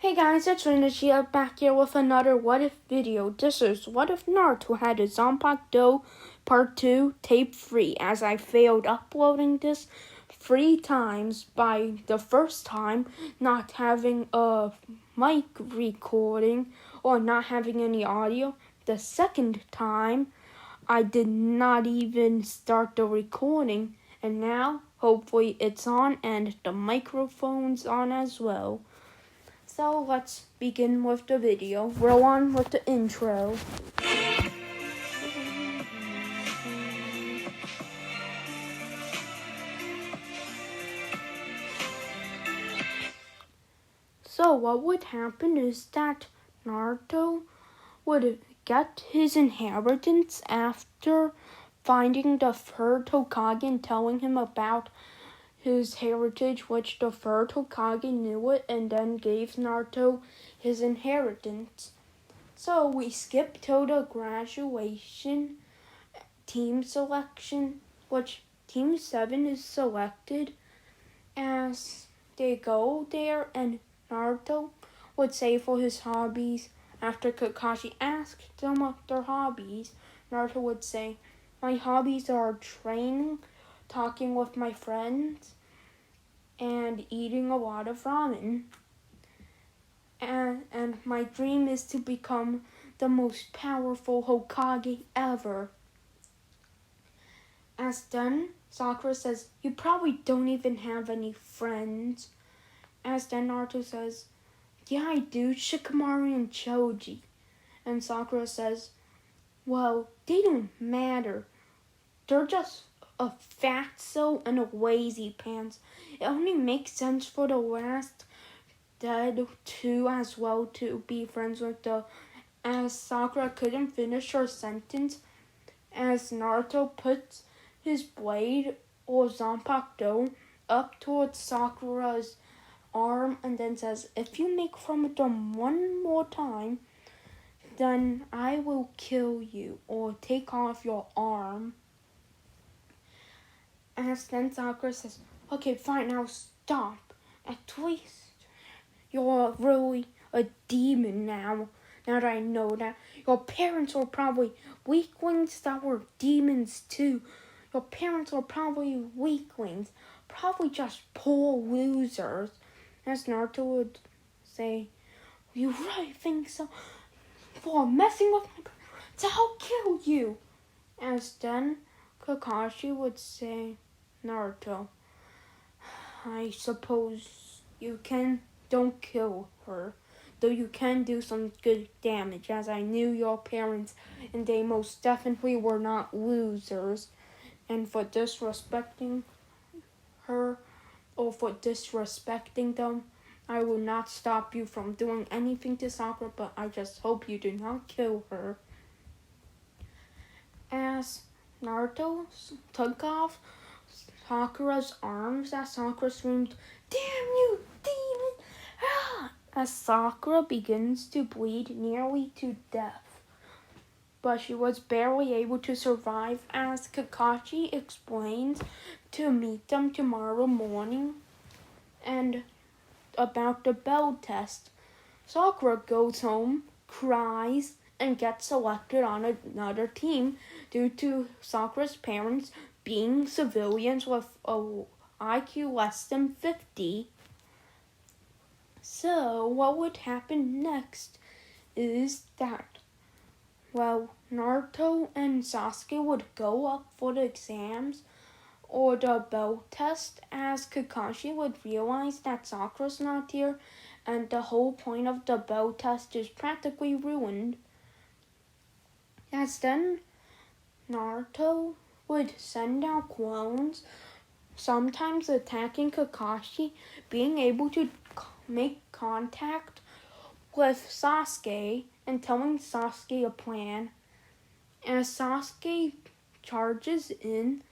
Hey guys, it's Rinashia back here with another What If video. This is What If Naruto had a zanpakuto Part 2 Tape 3, as I failed uploading this 3 times by the first time not having a mic recording or not having any audio. The second time I did not even start the recording, and now hopefully it's on and the microphone's on as well. So let's begin with the video. Roll on with the intro. So what would happen is that Naruto would get his inheritance after finding the third Hokage and telling him about his heritage, which the third Hokage knew it and then gave Naruto his inheritance. So we skip to the graduation team selection, which Team 7 is selected as they go there, and Naruto would say for his hobbies, after Kakashi asked them what their hobbies, Naruto would say, "My hobbies are training, talking with my friends, and eating a lot of ramen. And my dream is to become the most powerful Hokage ever." As then, Sakura says, "You probably don't even have any friends." As then Naruto says, "Yeah, I do, Shikamaru and Choji." And Sakura says, "Well, they don't matter. They're just a fatso and a lazy pants. It only makes sense for the last dead two as well to be friends with the..." As Sakura couldn't finish her sentence, as Naruto puts his blade or zanpakuto up towards Sakura's arm and then says, "If you make fun of them one more time, then I will kill you or take off your arm." As then Sakura says, "Okay, fine, now stop. At least you're really a demon now that I know that. Your parents were probably weaklings that were demons too. Your parents were probably weaklings, probably just poor losers." As Naruto would say, "You really think so? For messing with my parents, I'll kill you." As then Kakashi would say, "Naruto, I suppose you don't kill her, though you can do some good damage, as I knew your parents and they most definitely were not losers. And for disrespecting her or for disrespecting them, I will not stop you from doing anything to Sakura, but I just hope you do not kill her." As Naruto took off Sakura's arms, as Sakura screamed, "Damn you, demon!" As Sakura begins to bleed nearly to death. But she was barely able to survive, as Kakashi explains to meet them tomorrow morning and about the bell test. Sakura goes home, cries, and gets selected on another team due to Sakura's parents being civilians with a IQ less than 50. So what would happen next is that, well, Naruto and Sasuke would go up for the exams or the bell test, as Kakashi would realize that Sakura's not here and the whole point of the bell test is practically ruined. As then Naruto would send out clones, sometimes attacking Kakashi, being able to make contact with Sasuke and telling Sasuke a plan. As Sasuke charges in,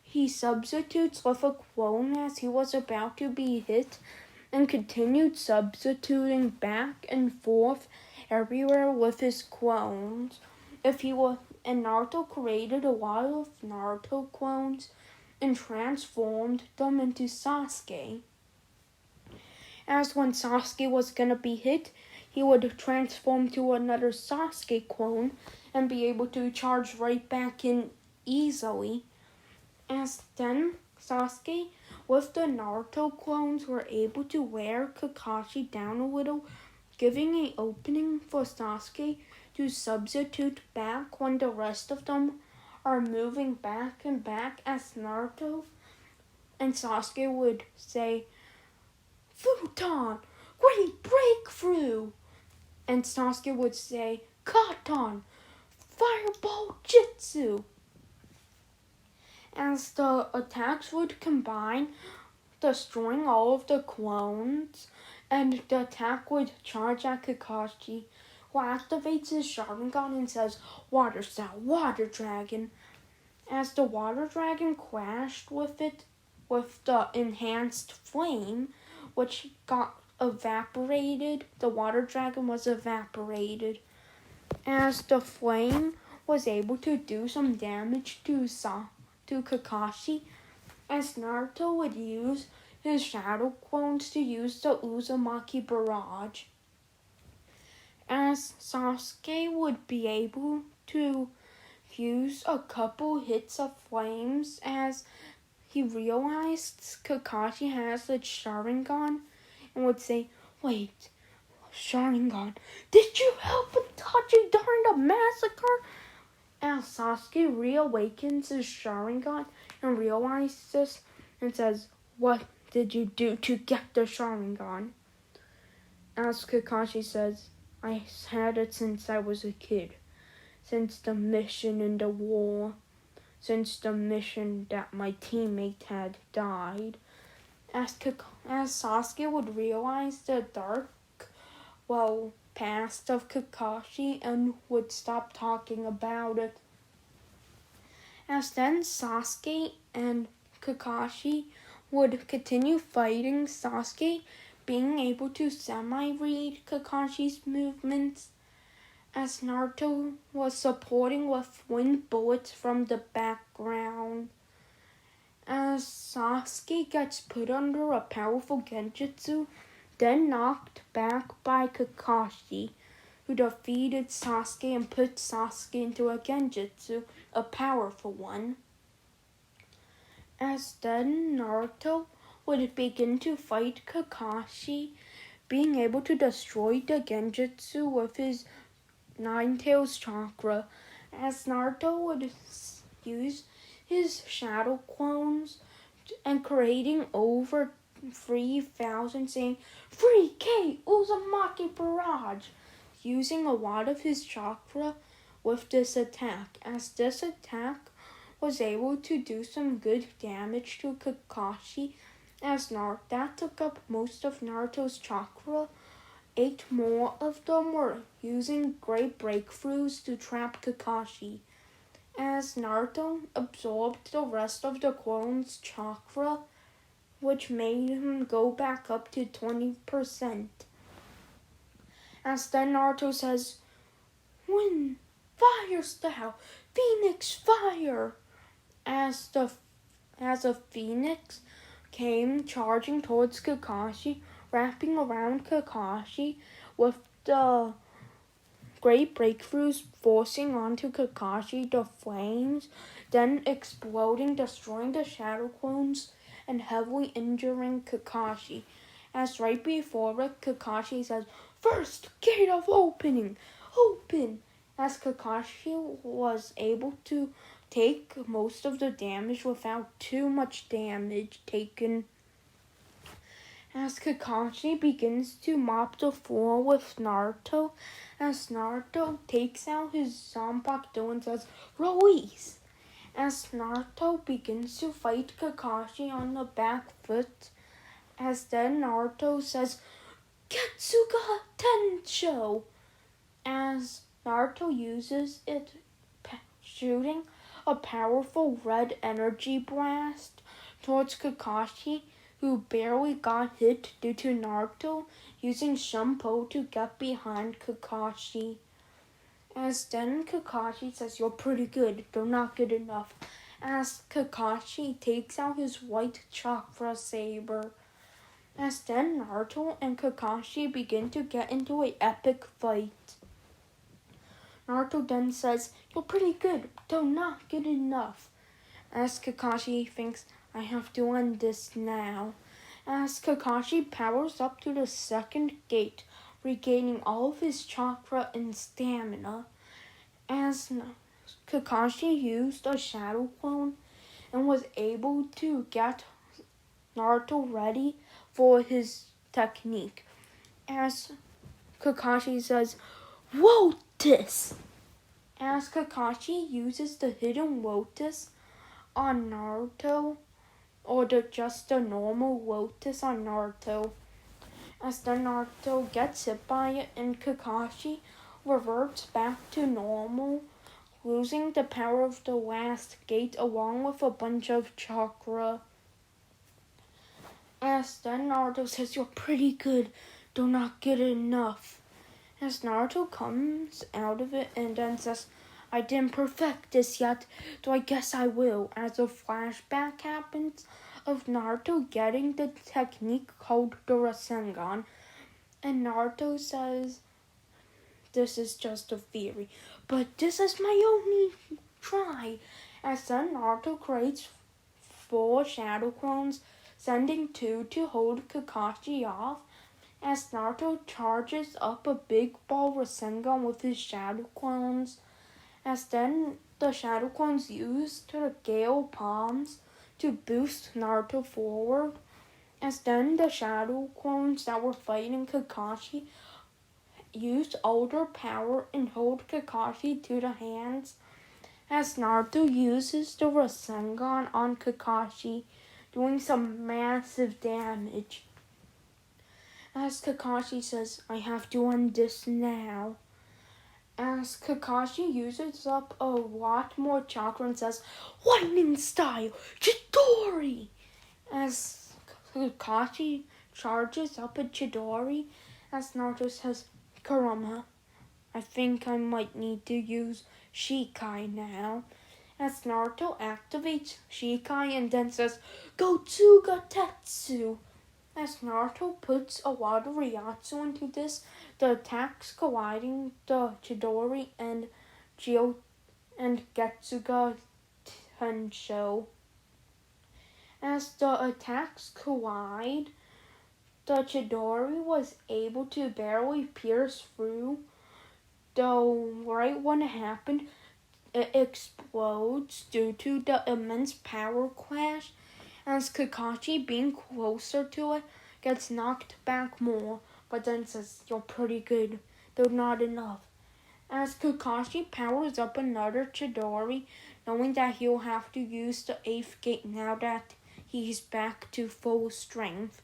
he substitutes with a clone as he was about to be hit and continued substituting back and forth everywhere with his clones. And Naruto created a lot of Naruto clones and transformed them into Sasuke. As when Sasuke was gonna be hit, he would transform to another Sasuke clone and be able to charge right back in easily. As then Sasuke with the Naruto clones were able to wear Kakashi down a little, giving an opening for Sasuke to substitute back when the rest of them are moving back and back as Naruto. And Sasuke would say, Futon, great breakthrough! And Sasuke would say, Katon, fireball jutsu! As the attacks would combine, destroying all of the clones, and the attack would charge at Kakashi, who activates his Sharingan and says, Water Style, Water Dragon. As the Water Dragon clashed with it, with the enhanced flame, which got evaporated, the Water Dragon was evaporated. As the flame was able to do some damage to Kakashi, as Naruto would use his shadow clones to use the Uzumaki barrage. As Sasuke would be able to use a couple hits of flames as he realized Kakashi has the Sharingan and would say, Wait, Sharingan, did you help Itachi during the massacre? As Sasuke reawakens his Sharingan and realizes this and says, What did you do to get the Sharingan? As Kakashi says, I had it since I was a kid. Since the mission in the war. Since the mission that my teammate had died. As Sasuke would realize the dark, past of Kakashi and would stop talking about it. As then Sasuke and Kakashi would continue fighting, Sasuke being able to semi-read Kakashi's movements, as Naruto was supporting with wind bullets from the background. As Sasuke gets put under a powerful genjutsu, then knocked back by Kakashi, who defeated Sasuke and put Sasuke into a genjutsu, a powerful one. As then Naruto would begin to fight Kakashi, being able to destroy the genjutsu with his Nine Tails chakra, as Naruto would use his shadow clones and creating over 3,000, saying 3K Uzumaki barrage, using a lot of his chakra with this attack, as this attack was able to do some good damage to Kakashi, as that took up most of Naruto's chakra. 8 more of them were using great breakthroughs to trap Kakashi, as Naruto absorbed the rest of the clone's chakra, which made him go back up to 20%. As then Naruto says, Wind, Fire Style, Phoenix Fire! As a phoenix came charging towards Kakashi, wrapping around Kakashi with the great breakthroughs forcing onto Kakashi the flames, then exploding, destroying the shadow clones, and heavily injuring Kakashi. As right before it, Kakashi says, First gate of opening, open! As Kakashi was able to take most of the damage without too much damage taken. As Kakashi begins to mop the floor with Naruto, as Naruto takes out his zanpakuto and says, Release! As Naruto begins to fight Kakashi on the back foot, as then Naruto says, Getsuga Tensho! As Naruto uses it, shooting a powerful red energy blast towards Kakashi, who barely got hit due to Naruto using Shumpo to get behind Kakashi. As then Kakashi says, You're pretty good, though not good enough. As Kakashi takes out his white chakra saber. As then Naruto and Kakashi begin to get into an epic fight. Naruto then says, "You're pretty good, though not good enough." As Kakashi thinks, "I have to end this now." As Kakashi powers up to the second gate, regaining all of his chakra and stamina. As Kakashi used a shadow clone and was able to get Naruto ready for his technique. As Kakashi says, "Lotus!" As Kakashi uses the hidden lotus on Naruto, or just the normal lotus on Naruto. As then Naruto gets hit by it and Kakashi reverts back to normal, losing the power of the last gate along with a bunch of chakra. As then Naruto says, "You're pretty good, though not good enough." As Naruto comes out of it and then says, "I didn't perfect this yet, though I guess I will," as a flashback happens of Naruto getting the technique called the Rasengan. And Naruto says, "This is just a theory, but this is my only try." As then Naruto creates 4 shadow clones, sending 2 to hold Kakashi off. As Naruto charges up a big ball Rasengan with his shadow clones. As then the shadow clones use the Gale Palms to boost Naruto forward. As then the shadow clones that were fighting Kakashi used all their power and hold Kakashi to the hands. As Naruto uses the Rasengan on Kakashi, doing some massive damage. As Kakashi says, "I have to end this now." As Kakashi uses up a lot more chakra and says, "Lightning style, Chidori!" As Kakashi charges up a Chidori, as Naruto says, "Kurama, I think I might need to use Shikai now." As Naruto activates Shikai and then says, "Gotsuga Tetsu." As Naruto puts a lot of Ryatsu into this, the attacks colliding the Chidori and Getsuga Tensho. As the attacks collide, the Chidori was able to barely pierce through, though right when it happened, it explodes due to the immense power clash. As Kakashi, being closer to it, gets knocked back more, but then says, "You're pretty good, though not enough." As Kakashi powers up another Chidori, knowing that he'll have to use the 8th gate now that he's back to full strength.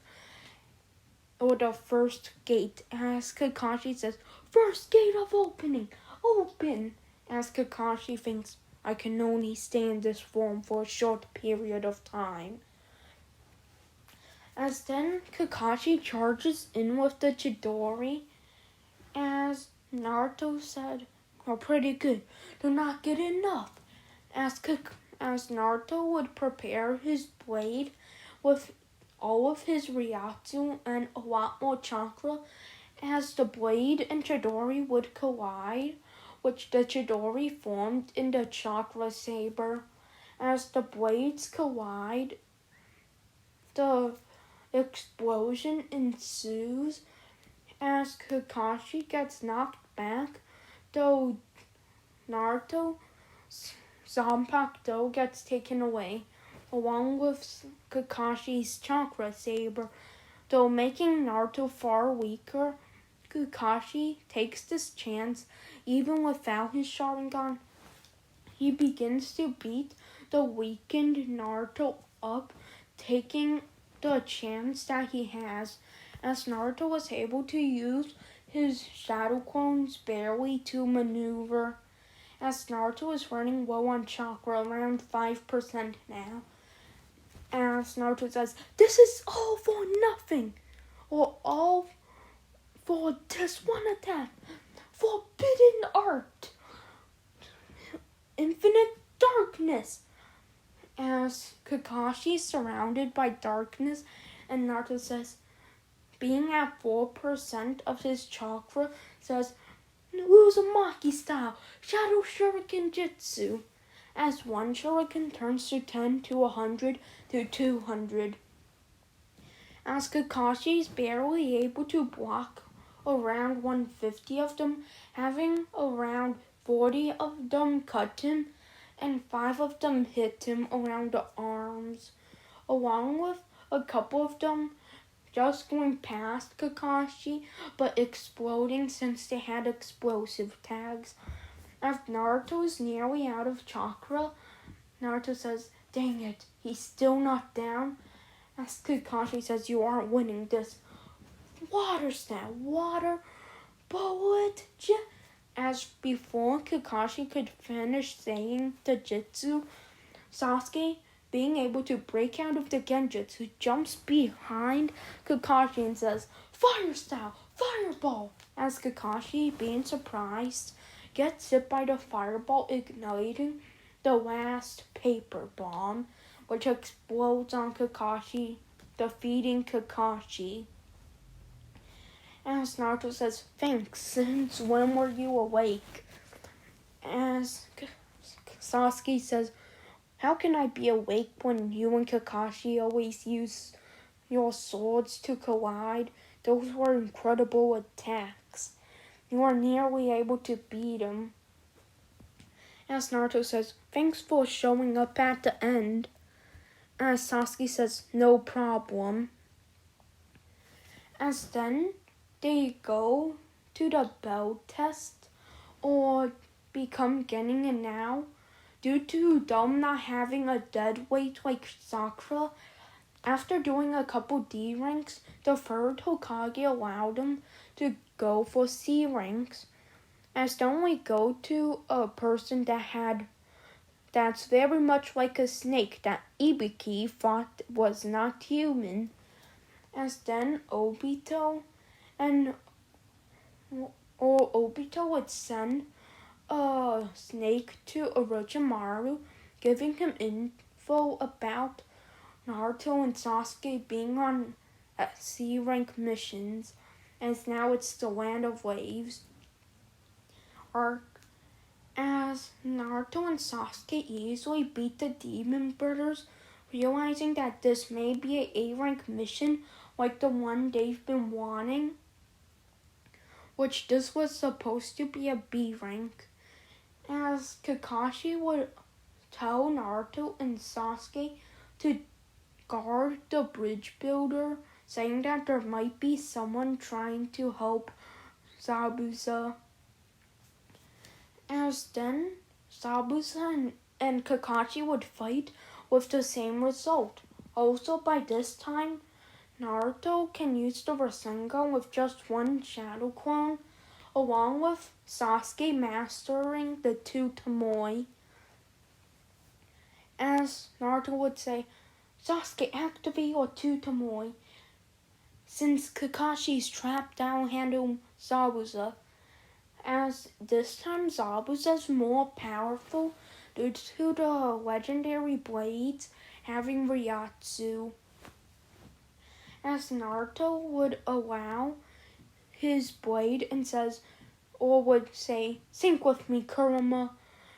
Or the 1st gate, as Kakashi says, "First gate of opening, open!" As Kakashi thinks, "I can only stay in this form for a short period of time." As then Kakashi charges in with the Chidori, as Naruto said, "You're pretty good, though not good enough." As Naruto would prepare his blade with all of his Ryatsu and a lot more chakra, as the blade and Chidori would collide, which the Chidori formed in the chakra saber. As the blades collide, the explosion ensues as Kakashi gets knocked back, though Naruto's zanpakuto gets taken away, along with Kakashi's chakra saber. Though making Naruto far weaker, Kakashi takes this chance even without his Sharingan. He begins to beat the weakened Naruto up, taking the chance that he has, as Naruto was able to use his shadow clones barely to maneuver, as Naruto is running low on chakra, around 5% now. As Naruto says, "This is all for nothing, or all for this one attack, forbidden art, infinite darkness." As Kakashi is surrounded by darkness, and Naruto says, being at 4% of his chakra, says, Uzumaki style, Shadow Shuriken Jutsu. As one shuriken turns to 10 to 100 to 200. As Kakashi is barely able to block around 150 of them, having around 40 of them cut him, and 5 of them hit him around the arms, along with a couple of them just going past Kakashi, but exploding since they had explosive tags. As Naruto is nearly out of chakra, Naruto says, dang it, he's still not down. As Kakashi says, you aren't winning this. Water snap, water, bullet, jet. As before Kakashi could finish saying the jutsu, Sasuke, being able to break out of the genjutsu, jumps behind Kakashi and says, fire style, fireball. As Kakashi, being surprised, gets hit by the fireball, igniting the last paper bomb, which explodes on Kakashi, defeating Kakashi. As Naruto says, thanks, since when were you awake? As Sasuke says, how can I be awake when you and Kakashi always use your swords to collide? Those were incredible attacks. You are nearly able to beat him. As Naruto says, thanks for showing up at the end. As Sasuke says, no problem. As then they go to the bell test or become getting it now, due to them not having a dead weight like Sakura. After doing a couple D ranks, the third Hokage allowed him to go for C ranks, as they only go to a person that's very much like a snake that Ibiki thought was not human. As then Obito would send a snake to Orochimaru, giving him info about Naruto and Sasuke being on C rank missions, as now it's the Land of Waves arc. As Naruto and Sasuke easily beat the Demon Brothers, realizing that this may be an A rank mission like the one they've been wanting, which this was supposed to be a B rank. As Kakashi would tell Naruto and Sasuke to guard the bridge builder, saying that there might be someone trying to help Zabuza. As then, Zabuza and Kakashi would fight with the same result. Also, by this time, Naruto can use the Rasengan with just one Shadow Clone, along with Sasuke mastering the 2 Tomoe. As Naruto would say, Sasuke, activate your 2 Tomoe. Since Kakashi's trapped, I'll handle Zabuza. As this time Zabuza's more powerful due to the legendary blades having Ryatsu. As Naruto would allow his blade and says, or would say, sync with me, Kurama,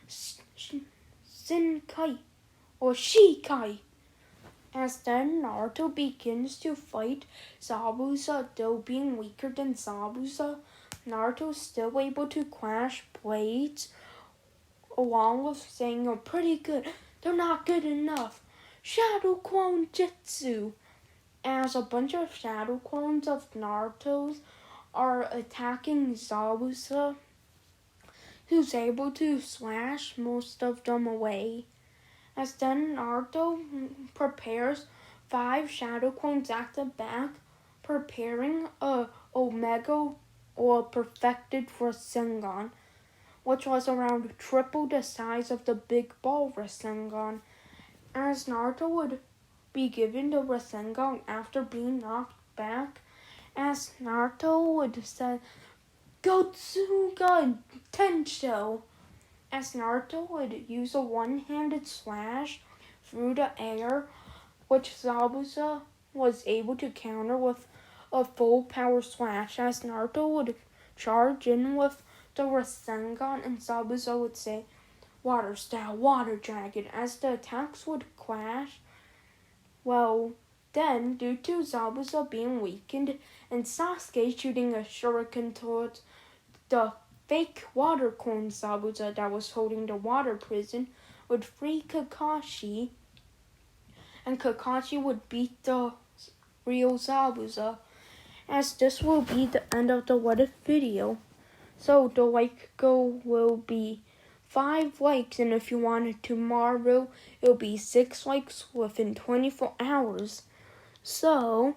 Shinkai, or Shikai. As then Naruto begins to fight Zabuza, though being weaker than Zabuza, Naruto is still able to clash blades, along with saying, you're pretty good, they're not good enough. Shadow Clone Jutsu. As a bunch of Shadow Clones of Naruto's are attacking Zabuza, who's able to slash most of them away. As then Naruto prepares 5 Shadow Clones at the back, preparing a Omega or perfected Rasengan, which was around triple the size of the Big Ball Rasengan. As Naruto would be given the Rasengan after being knocked back, as Naruto would say, Gotsuga Tensho. As Naruto would use a one-handed slash through the air, which Zabuza was able to counter with a full power slash as Naruto would charge in with the Rasengan and Zabuza would say, Water Style, Water Dragon, as the attacks would clash. Well, then, due to Zabuza being weakened and Sasuke shooting a shuriken towards the fake water clone Zabuza that was holding the water prison, would free Kakashi, and Kakashi would beat the real Zabuza, as this will be the end of the What If video. So the like goal will be 5 likes, and if you want it tomorrow, it'll be 6 likes within 24 hours. So,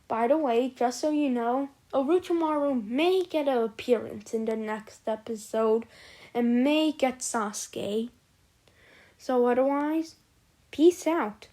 by the way, just so you know, Orochimaru may get an appearance in the next episode and may get Sasuke. So otherwise, peace out.